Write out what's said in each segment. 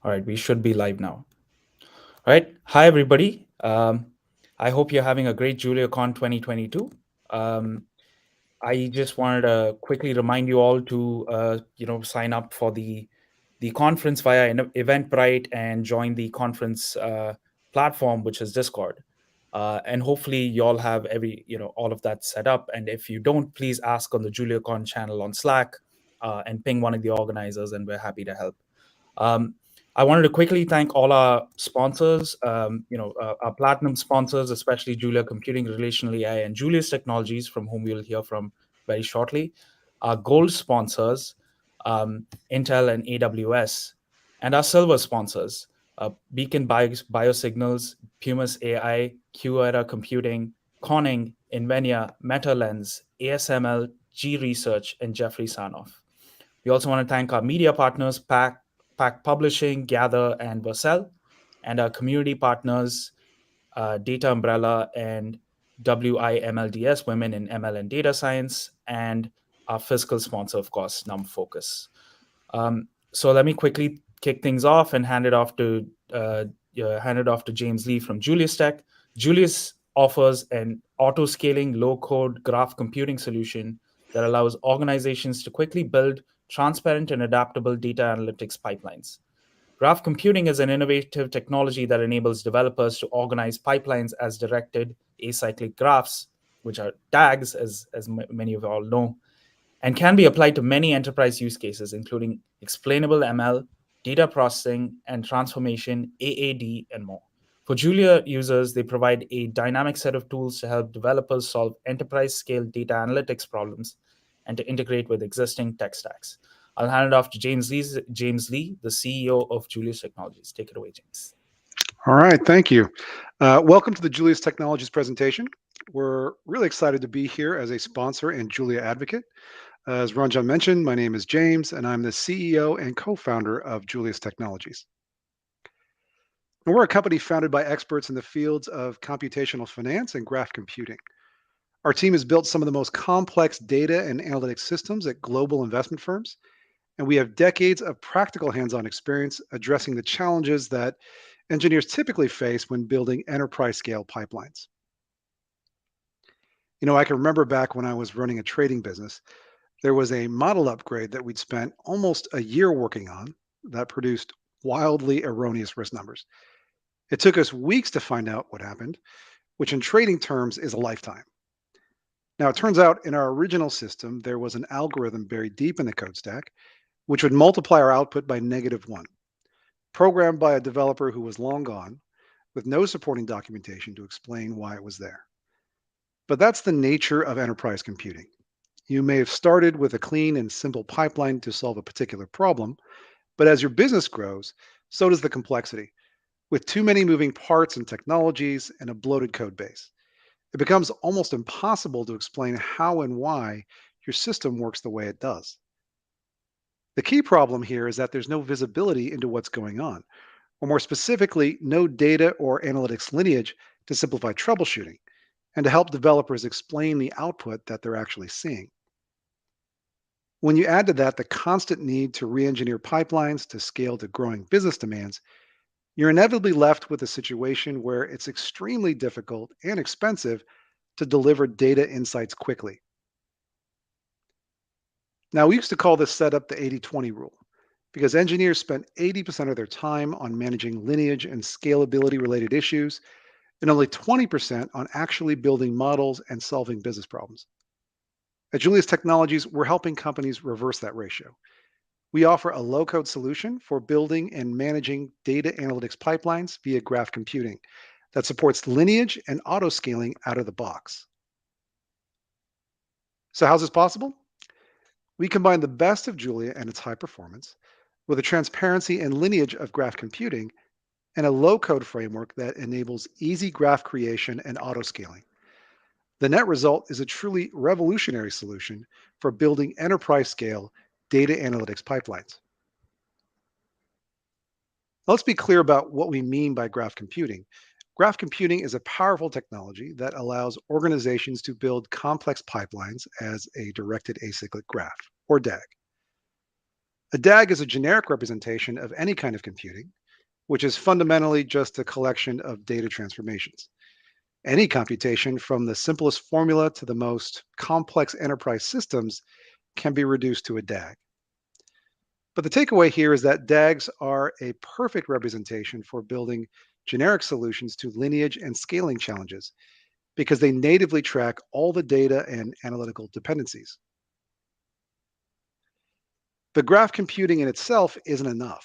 All right, we should be live now. All right. Hi, everybody. I hope you're having a great JuliaCon 2022. Um, I just wanted to quickly remind you all to, sign up for the conference via Eventbrite and join the conference platform, which is Discord. And hopefully, you all have all of that set up. And if you don't, please ask on the JuliaCon channel on Slack and ping one of the organizers, and we're happy to help. Um, I wanted to quickly thank all our sponsors, our platinum sponsors, especially Julia Computing, Relational AI, and Julius Technologies, from whom we'll hear from very shortly. Our gold sponsors, Intel and AWS, and our silver sponsors, Biosignals, Pumas AI, QEra Computing, Conning, Invenia, MetaLens, ASML, G Research, and Jeffrey Sanoff. We also want to thank our media partners, Pack Publishing, Gather, and Vercel, and our community partners, Data Umbrella and WIMLDS, Women in ML and Data Science, and our fiscal sponsor, of course, NumFocus. So let me quickly kick things off and hand it off to James Lee from Julius Tech. Julius offers an auto-scaling, low-code graph computing solution that allows organizations to quickly build transparent and adaptable data analytics pipelines. Graph computing is an innovative technology that enables developers to organize pipelines as directed acyclic graphs, which are tags, as many of you all know, and can be applied to many enterprise use cases, including explainable ML, data processing, and transformation, AAD, and more. For Julia users, they provide a dynamic set of tools to help developers solve enterprise scale data analytics problems and to integrate with existing tech stacks. I'll hand it off to James Lee, the CEO of Julius Technologies. Take it away, James. All right, thank you. Welcome to the Julius Technologies presentation. We're really excited to be here as a sponsor and Julia advocate. As Ranjan mentioned, my name is James, and I'm the CEO and co-founder of Julius Technologies. And we're a company founded by experts in the fields of computational finance and graph computing. Our team has built some of the most complex data and analytics systems at global investment firms, and we have decades of practical hands-on experience addressing the challenges that engineers typically face when building enterprise scale pipelines. I can remember back when I was running a trading business, there was a model upgrade that we'd spent almost a year working on that produced wildly erroneous risk numbers. It took us weeks to find out what happened, which in trading terms is a lifetime. Now, it turns out in our original system, there was an algorithm buried deep in the code stack, which would multiply our output by -1, programmed by a developer who was long gone, with no supporting documentation to explain why it was there. But that's the nature of enterprise computing. You may have started with a clean and simple pipeline to solve a particular problem, but as your business grows, so does the complexity. With too many moving parts and technologies and a bloated code base, it becomes almost impossible to explain how and why your system works the way it does. The key problem here is that there's no visibility into what's going on, or more specifically, no data or analytics lineage to simplify troubleshooting and to help developers explain the output that they're actually seeing. When you add to that the constant need to re-engineer pipelines to scale to growing business demands, you're inevitably left with a situation where it's extremely difficult and expensive to deliver data insights quickly. Now, we used to call this setup the 80-20 rule because engineers spent 80% of their time on managing lineage and scalability related issues and only 20% on actually building models and solving business problems. At Julius Technologies, we're helping companies reverse that ratio. We offer a low-code solution for building and managing data analytics pipelines via graph computing that supports lineage and auto-scaling out of the box. So how's this possible? We combine the best of Julia and its high performance with the transparency and lineage of graph computing and a low-code framework that enables easy graph creation and auto-scaling. The net result is a truly revolutionary solution for building enterprise-scale data analytics pipelines. Let's be clear about what we mean by graph computing. Graph computing is a powerful technology that allows organizations to build complex pipelines as a directed acyclic graph, or DAG. A DAG is a generic representation of any kind of computing, which is fundamentally just a collection of data transformations. Any computation, from the simplest formula to the most complex enterprise systems, can be reduced to a DAG. But the takeaway here is that DAGs are a perfect representation for building generic solutions to lineage and scaling challenges because they natively track all the data and analytical dependencies. The graph computing in itself isn't enough.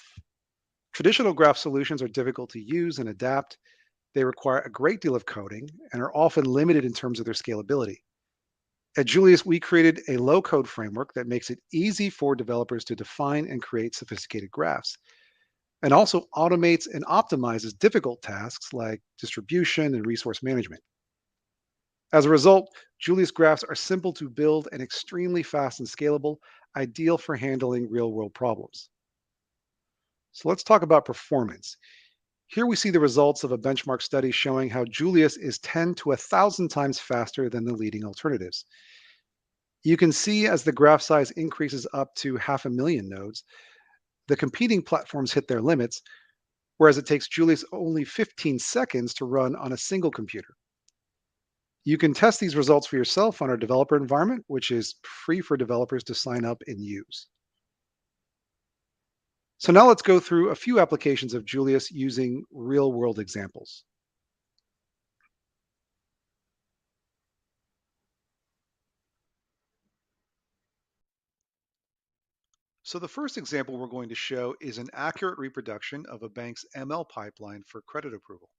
Traditional graph solutions are difficult to use and adapt. They require a great deal of coding and are often limited in terms of their scalability. At Julius, we created a low code framework that makes it easy for developers to define and create sophisticated graphs, and also automates and optimizes difficult tasks like distribution and resource management. As a result, Julius graphs are simple to build and extremely fast and scalable, ideal for handling real world problems. So let's talk about performance. Here we see the results of a benchmark study showing how Julius is 10 to 1,000 times faster than the leading alternatives. You can see as the graph size increases up to 500,000 nodes, the competing platforms hit their limits, whereas it takes Julius only 15 seconds to run on a single computer. You can test these results for yourself on our developer environment, which is free for developers to sign up and use. So now let's go through a few applications of Julius using real world examples. So the first example we're going to show is an accurate reproduction of a bank's ML pipeline for credit approval.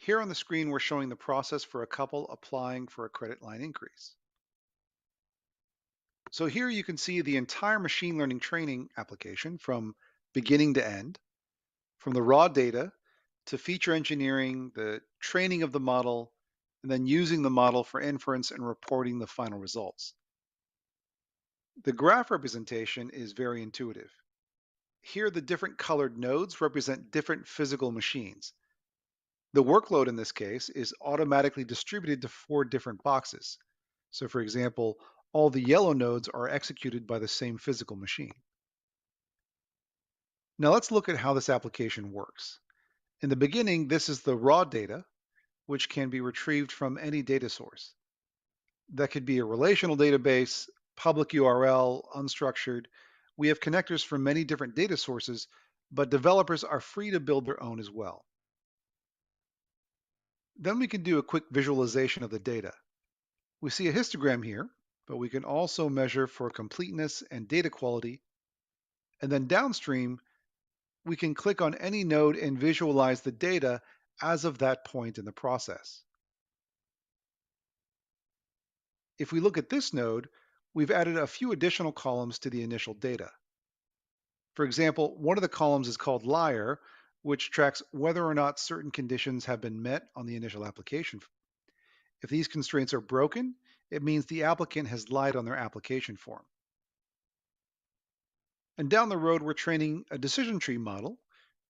Here on the screen, we're showing the process for a couple applying for a credit line increase. So here you can see the entire machine learning training application from beginning to end, from the raw data to feature engineering, the training of the model, and then using the model for inference and reporting the final results. The graph representation is very intuitive. Here, the different colored nodes represent different physical machines. The workload in this case is automatically distributed to 4 different boxes. So for example, all the yellow nodes are executed by the same physical machine. Now let's look at how this application works. In the beginning, this is the raw data, which can be retrieved from any data source. That could be a relational database, public URL, unstructured. We have connectors from many different data sources, but developers are free to build their own as well. Then we can do a quick visualization of the data. We see a histogram here, but we can also measure for completeness and data quality. And then downstream, we can click on any node and visualize the data as of that point in the process. If we look at this node, we've added a few additional columns to the initial data. For example, one of the columns is called liar, which tracks whether or not certain conditions have been met on the initial application. If these constraints are broken, it means the applicant has lied on their application form. And down the road, we're training a decision tree model,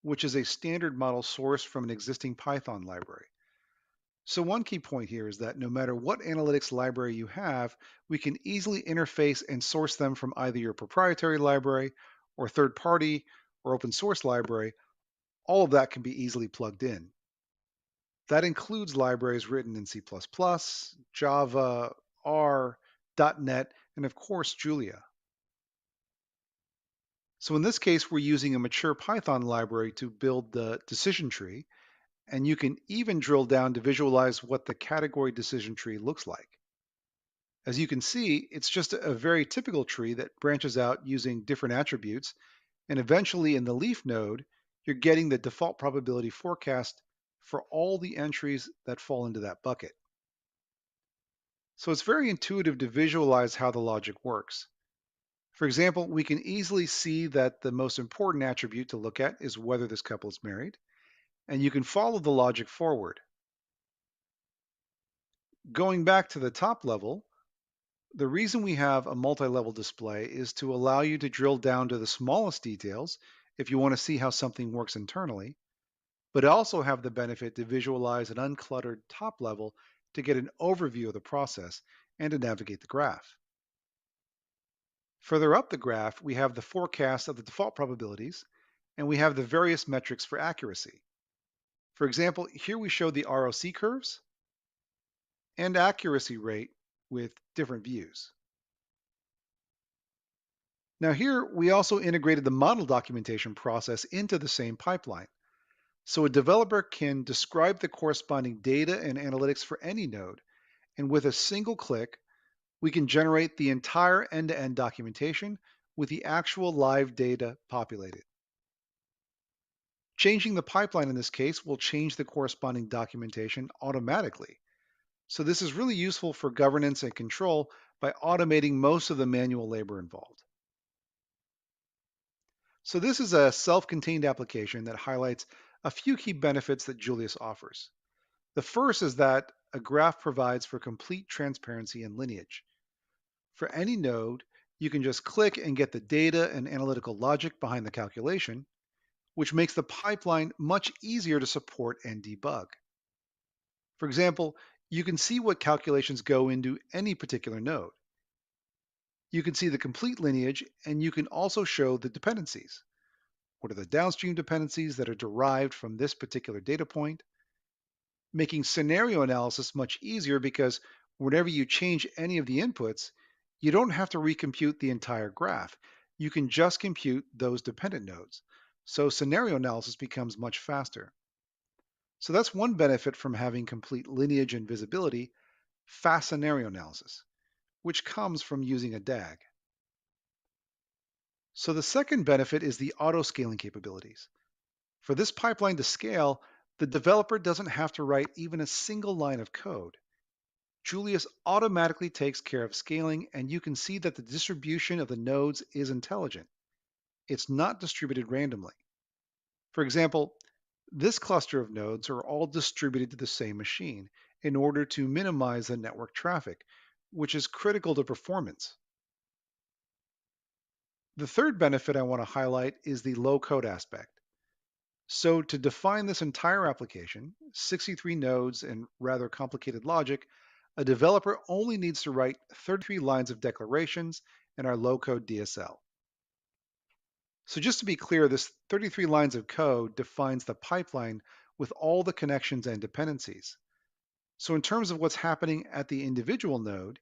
which is a standard model sourced from an existing Python library. So one key point here is that no matter what analytics library you have, we can easily interface and source them from either your proprietary library or third party or open source library. All of that can be easily plugged in. That includes libraries written in C++, Java, R, .NET, and of course, Julia. So in this case, we're using a mature Python library to build the decision tree, and you can even drill down to visualize what the category decision tree looks like. As you can see, it's just a very typical tree that branches out using different attributes, and eventually in the leaf node, you're getting the default probability forecast for all the entries that fall into that bucket. So it's very intuitive to visualize how the logic works. For example, we can easily see that the most important attribute to look at is whether this couple is married, and you can follow the logic forward. Going back to the top level, the reason we have a multi-level display is to allow you to drill down to the smallest details if you want to see how something works internally, but also have the benefit to visualize an uncluttered top level to get an overview of the process and to navigate the graph. Further up the graph, we have the forecast of the default probabilities, and we have the various metrics for accuracy. For example, here we show the ROC curves and accuracy rate with different views. Now here, we also integrated the model documentation process into the same pipeline. So a developer can describe the corresponding data and analytics for any node, and with a single click, we can generate the entire end-to-end documentation with the actual live data populated. Changing the pipeline in this case will change the corresponding documentation automatically. So this is really useful for governance and control by automating most of the manual labor involved. So this is a self-contained application that highlights a few key benefits that Julius offers. The first is that a graph provides for complete transparency and lineage. For any node, you can just click and get the data and analytical logic behind the calculation, which makes the pipeline much easier to support and debug. For example, you can see what calculations go into any particular node. You can see the complete lineage, and you can also show the dependencies. What are the downstream dependencies that are derived from this particular data point? Making scenario analysis much easier because whenever you change any of the inputs, you don't have to recompute the entire graph. You can just compute those dependent nodes. So scenario analysis becomes much faster. So that's one benefit from having complete lineage and visibility, fast scenario analysis, which comes from using a DAG. So the second benefit is the auto scaling capabilities. For this pipeline to scale, the developer doesn't have to write even a single line of code. Julius automatically takes care of scaling, and you can see that the distribution of the nodes is intelligent. It's not distributed randomly. For example, this cluster of nodes are all distributed to the same machine in order to minimize the network traffic, which is critical to performance. The third benefit I want to highlight is the low code aspect. So to define this entire application, 63 nodes and rather complicated logic, a developer only needs to write 33 lines of declarations in our low-code DSL. So just to be clear, this 33 lines of code defines the pipeline with all the connections and dependencies. So in terms of what's happening at the individual node,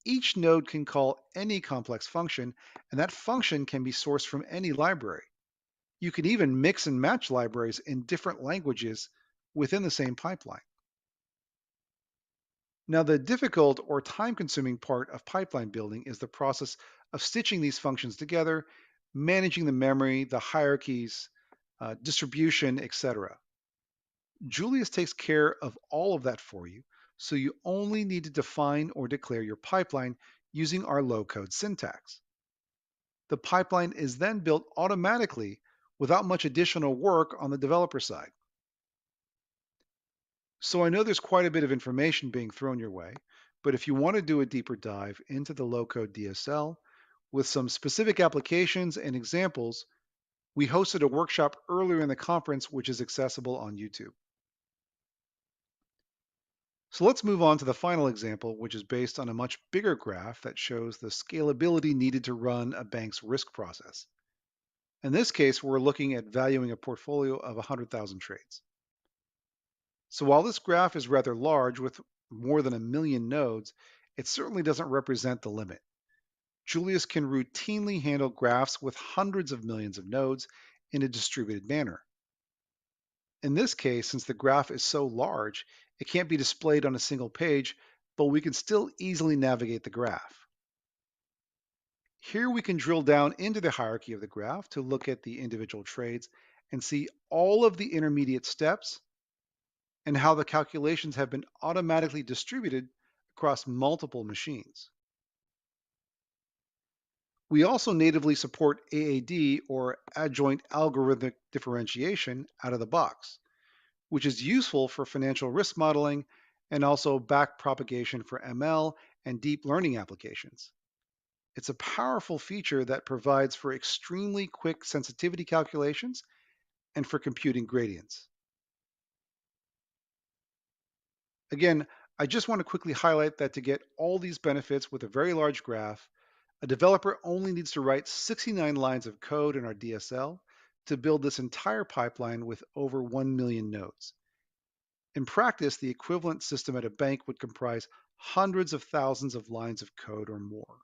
each node can call any complex function, and that function can be sourced from any library. You can even mix and match libraries in different languages within the same pipeline. Now, the difficult or time-consuming part of pipeline building is the process of stitching these functions together, managing the memory, the hierarchies, distribution, etc. Julius takes care of all of that for you, so you only need to define or declare your pipeline using our low-code syntax. The pipeline is then built automatically without much additional work on the developer side. So I know there's quite a bit of information being thrown your way, but if you want to do a deeper dive into the low-code DSL with some specific applications and examples, we hosted a workshop earlier in the conference, which is accessible on YouTube. So let's move on to the final example, which is based on a much bigger graph that shows the scalability needed to run a bank's risk process. In this case, we're looking at valuing a portfolio of 100,000 trades. So while this graph is rather large with more than 1 million nodes, it certainly doesn't represent the limit. Julius can routinely handle graphs with hundreds of millions of nodes in a distributed manner. In this case, since the graph is so large, it can't be displayed on a single page, but we can still easily navigate the graph. Here we can drill down into the hierarchy of the graph to look at the individual trades and see all of the intermediate steps and how the calculations have been automatically distributed across multiple machines. We also natively support AAD, or adjoint algorithmic differentiation, out of the box, which is useful for financial risk modeling and also backpropagation for ML and deep learning applications. It's a powerful feature that provides for extremely quick sensitivity calculations and for computing gradients. Again, I just want to quickly highlight that to get all these benefits with a very large graph, A developer only needs to write 69 lines of code in our DSL to build this entire pipeline with over 1 million nodes. In practice, the equivalent system at a bank would comprise hundreds of thousands of lines of code or more.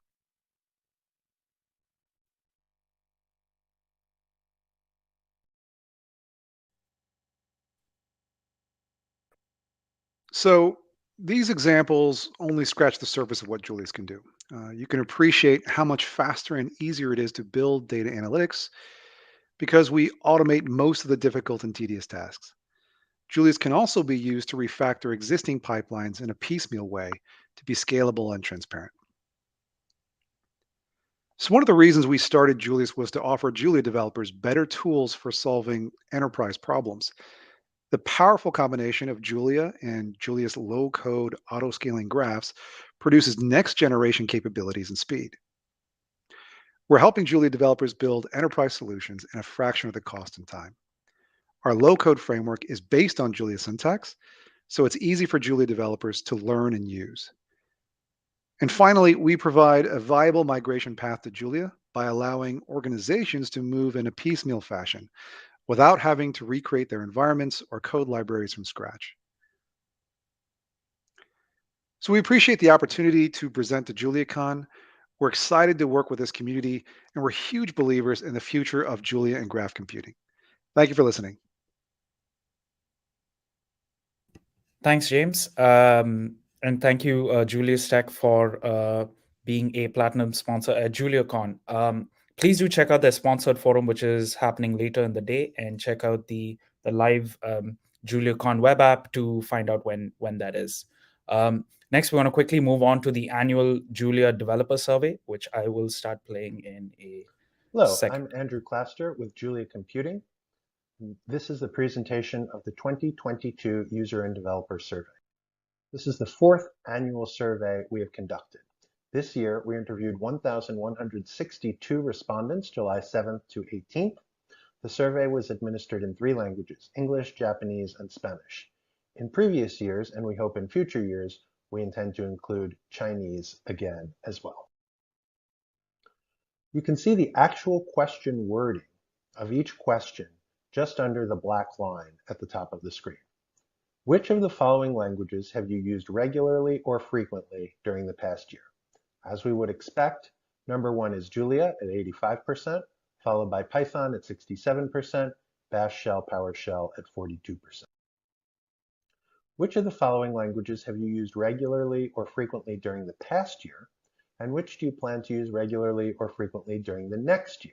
So these examples only scratch the surface of what Julius can do. You can appreciate how much faster and easier it is to build data analytics because we automate most of the difficult and tedious tasks. Julius can also be used to refactor existing pipelines in a piecemeal way to be scalable and transparent. So, one of the reasons we started Julius was to offer Julia developers better tools for solving enterprise problems. The powerful combination of Julia and Julia's low code auto scaling graphs produces next generation capabilities and speed. We're helping Julia developers build enterprise solutions in a fraction of the cost and time. Our low code framework is based on Julia syntax, so it's easy for Julia developers to learn and use. And finally, we provide a viable migration path to Julia by allowing organizations to move in a piecemeal fashion without having to recreate their environments or code libraries from scratch. So we appreciate the opportunity to present to JuliaCon. We're excited to work with this community, and we're huge believers in the future of Julia and graph computing. Thank you for listening. Thanks, James. And thank you, Julius Tech, for being a platinum sponsor at JuliaCon. Please do check out their sponsored forum, which is happening later in the day, and check out the live JuliaCon web app to find out when that is. Next, we want to quickly move on to the annual Julia Developer Survey, which I will start playing in a Hello, I'm second. Andrew Claster with Julia Computing. This is the presentation of the 2022 User and Developer Survey. This is the fourth annual survey we have conducted. This year, we interviewed 1,162 respondents, July 7th to 18th. The survey was administered in 3 languages, English, Japanese, and Spanish. In previous years, and we hope in future years, we intend to include Chinese again as well. You can see the actual question wording of each question just under the black line at the top of the screen. Which of the following languages have you used regularly or frequently during the past year? As we would expect, number 1 is Julia at 85%, followed by Python at 67%, Bash Shell, PowerShell at 42%. Which of the following languages have you used regularly or frequently during the past year? And which do you plan to use regularly or frequently during the next year?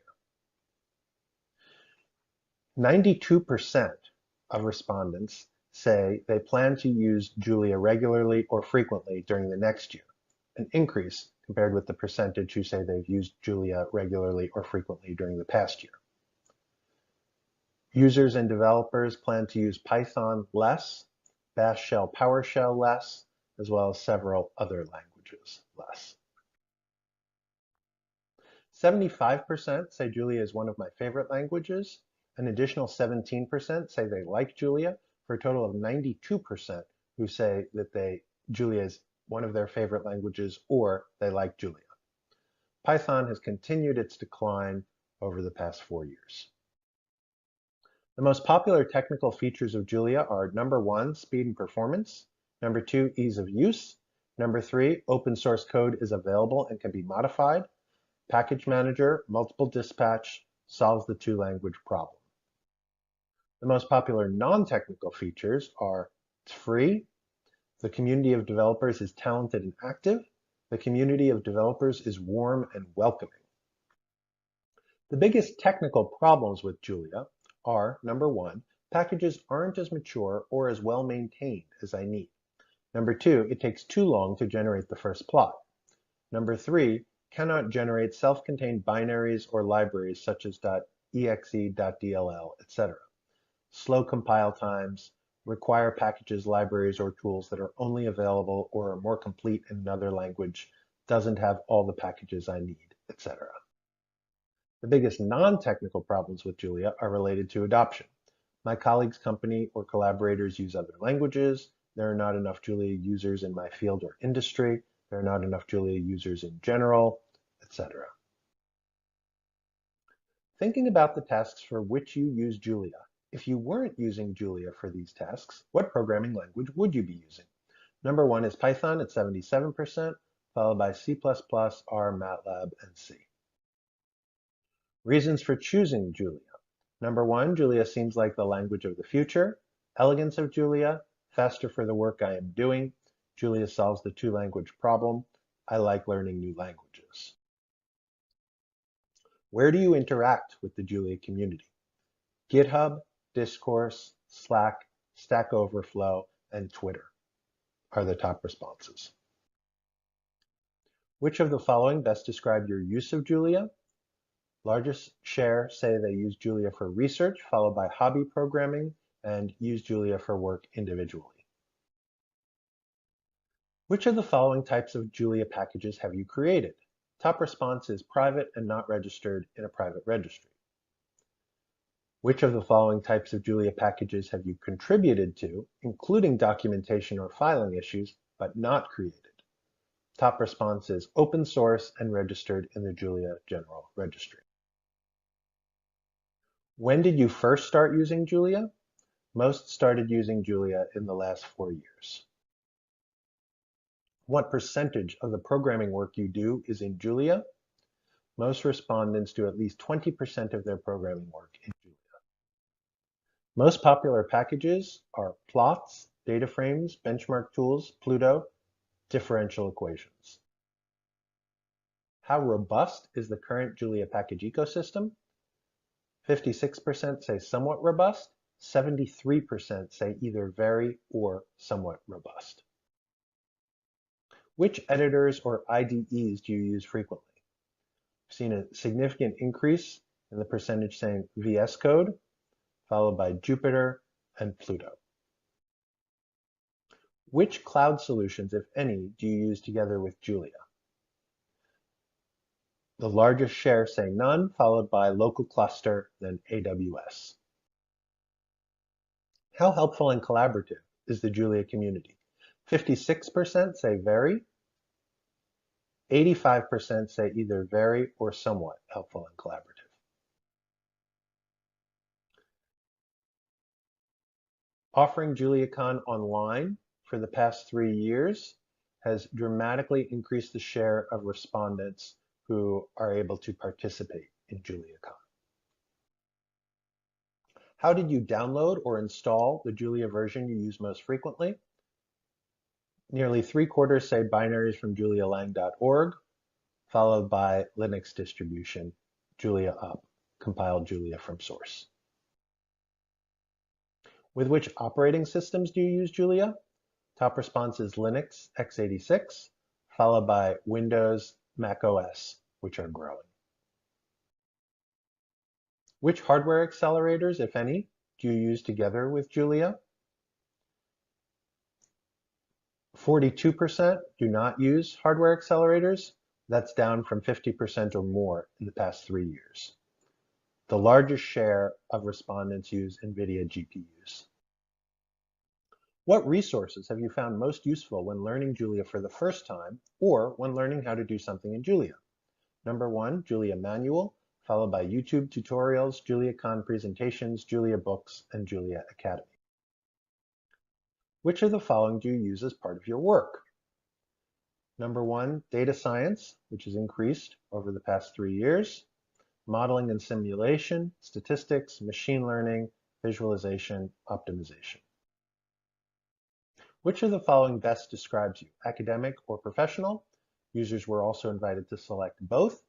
92% of respondents say they plan to use Julia regularly or frequently during the next year, an increase compared with the percentage who say they've used Julia regularly or frequently during the past year. Users and developers plan to use Python less, Bash Shell, PowerShell less, as well as several other languages less. 75% say Julia is one of my favorite languages. An additional 17% say they like Julia, for a total of 92% who say that Julia is one of their favorite languages or they like Julia. Python has continued its decline over the past 4 years. The most popular technical features of Julia are number 1, speed and performance, number 2, ease of use, number 3, open source code is available and can be modified, package manager, multiple dispatch, solves the 2-language problem. The most popular non-technical features are it's free, the community of developers is talented and active, the community of developers is warm and welcoming. The biggest technical problems with Julia are, number 1, packages aren't as mature or as well maintained as I need. Number 2, it takes too long to generate the first plot. Number 3, cannot generate self-contained binaries or libraries such as .exe, .dll, etc. Slow compile times, require packages, libraries, or tools that are only available or are more complete in another language, doesn't have all the packages I need, etc. The biggest non-technical problems with Julia are related to adoption. My colleagues' company or collaborators use other languages. There are not enough Julia users in my field or industry. There are not enough Julia users in general, etc. Thinking about the tasks for which you use Julia. If you weren't using Julia for these tasks, what programming language would you be using? Number one is Python at 77%, followed by C++, R, MATLAB, and C. Reasons for choosing Julia. Number one, Julia seems like the language of the future. Elegance of Julia, faster for the work I am doing. Julia solves the two-language problem. I like learning new languages. Where do you interact with the Julia community? GitHub, Discourse, Slack, Stack Overflow, and Twitter are the top responses. Which of the following best describe your use of Julia? Largest share say they use Julia for research, followed by hobby programming, and use Julia for work individually. Which of the following types of Julia packages have you created? Top response is private and not registered in a private registry. Which of the following types of Julia packages have you contributed to, including documentation or filing issues, but not created? Top response is open source and registered in the Julia General Registry. When did you first start using Julia? Most started using Julia in the last 4 years. What percentage of the programming work you do is in Julia? Most respondents do at least 20% of their programming work in Julia. Most popular packages are plots, data frames, benchmark tools, Pluto, differential equations. How robust is the current Julia package ecosystem? 56% say somewhat robust, 73% say either very or somewhat robust. Which editors or IDEs do you use frequently? We've seen a significant increase in the percentage saying VS Code, followed by Jupyter and Pluto. Which cloud solutions, if any, do you use together with Julia? The largest share say none, followed by local cluster, then AWS. How helpful and collaborative is the Julia community? 56% say very, 85% say either very or somewhat helpful and collaborative. Offering JuliaCon online for the past 3 years has dramatically increased the share of respondents who are able to participate in JuliaCon. How did you download or install the Julia version you use most frequently? Nearly 3/4 say binaries from julialang.org, followed by Linux distribution, Julia Up, compiled Julia from source. With which operating systems do you use Julia? Top response is Linux x86, followed by Windows, Mac OS, which are growing. Which hardware accelerators, if any, do you use together with Julia? 42% do not use hardware accelerators. That's down from 50% or more in the past 3 years. The largest share of respondents use NVIDIA GPUs. What resources have you found most useful when learning Julia for the first time or when learning how to do something in Julia? Number one, Julia Manual, followed by YouTube tutorials, JuliaCon presentations, Julia Books, and Julia Academy. Which of the following do you use as part of your work? Number one, data science, which has increased over the past 3 years, modeling and simulation, statistics, machine learning, visualization, optimization. Which of the following best describes you, academic or professional? Users were also invited to select both.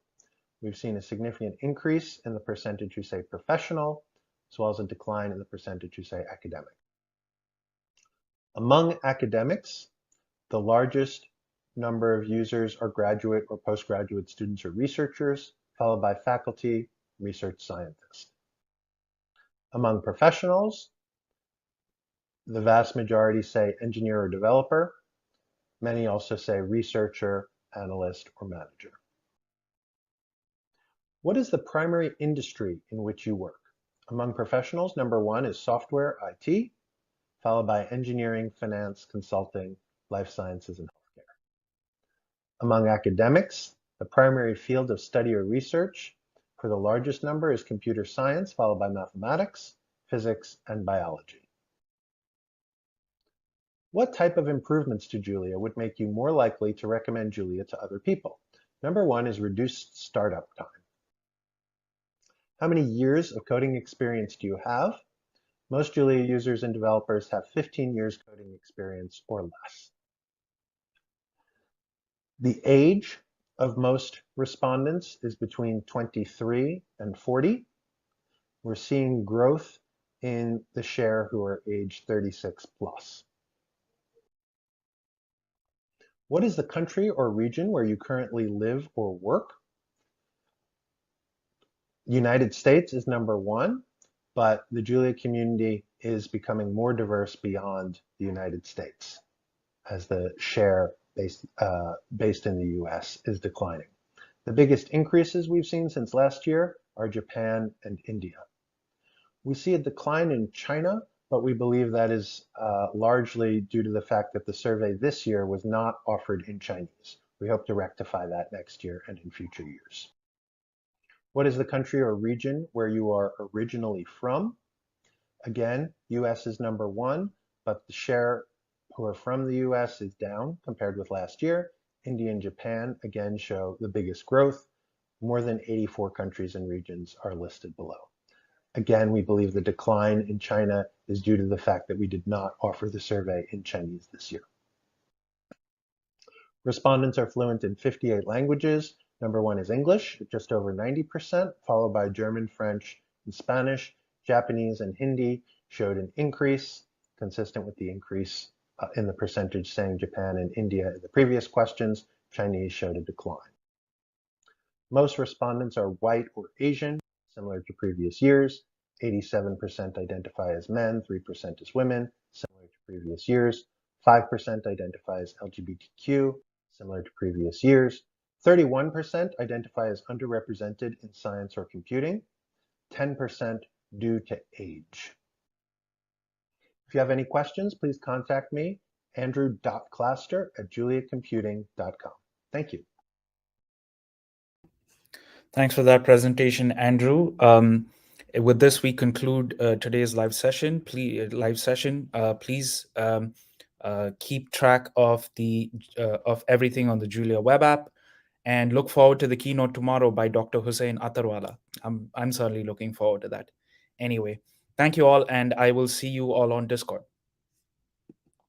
We've seen a significant increase in the percentage who say professional, as well as a decline in the percentage who say academic. Among academics, the largest number of users are graduate or postgraduate students or researchers, followed by faculty, research scientists. Among professionals, the vast majority say engineer or developer. Many also say researcher, analyst, or manager. What is the primary industry in which you work? Among professionals, number one is software, IT, followed by engineering, finance, consulting, life sciences, and healthcare. Among academics, The primary field of study or research for the largest number is computer science, followed by mathematics, physics, and biology. What type of improvements to Julia would make you more likely to recommend Julia to other people? Number one is reduced startup time. How many years of coding experience do you have? Most Julia users and developers have 15 years coding experience or less. The age of most respondents is between 23 and 40. We're seeing growth in the share who are age 36 plus. What is the country or region where you currently live or work? United States is number one, but the Julia community is becoming more diverse beyond the United States as the share based in the US is declining. The biggest increases we've seen since last year are Japan and India. We see a decline in China, but we believe that is largely due to the fact that the survey this year was not offered in Chinese. We hope to rectify that next year and in future years. What is the country or region where you are originally from? Again, US is number one, but the share who are from the US is down compared with last year. India and Japan again show the biggest growth. More than 84 countries and regions are listed below. Again, we believe the decline in China is due to the fact that we did not offer the survey in Chinese this year. Respondents are fluent in 58 languages. Number one is English, just over 90%, followed by German, French, and Spanish. Japanese and Hindi showed an increase, consistent with the increase in the percentage saying Japan and India in the previous questions. Chinese showed a decline. Most respondents are white or Asian, similar to previous years. 87% identify as men, 3% as women, similar to previous years. 5% identify as LGBTQ, similar to previous years. 31% identify as underrepresented in science or computing. 10% due to age. If you have any questions, please contact me, andrew.claster@juliacomputing.com. Thank you. Thanks for that presentation, Andrew. With this, we conclude today's live session. Please keep track of everything on the Julia web app, and look forward to the keynote tomorrow by Dr. Hussein Atarwala. I'm certainly looking forward to that. Anyway, thank you all, and I will see you all on Discord.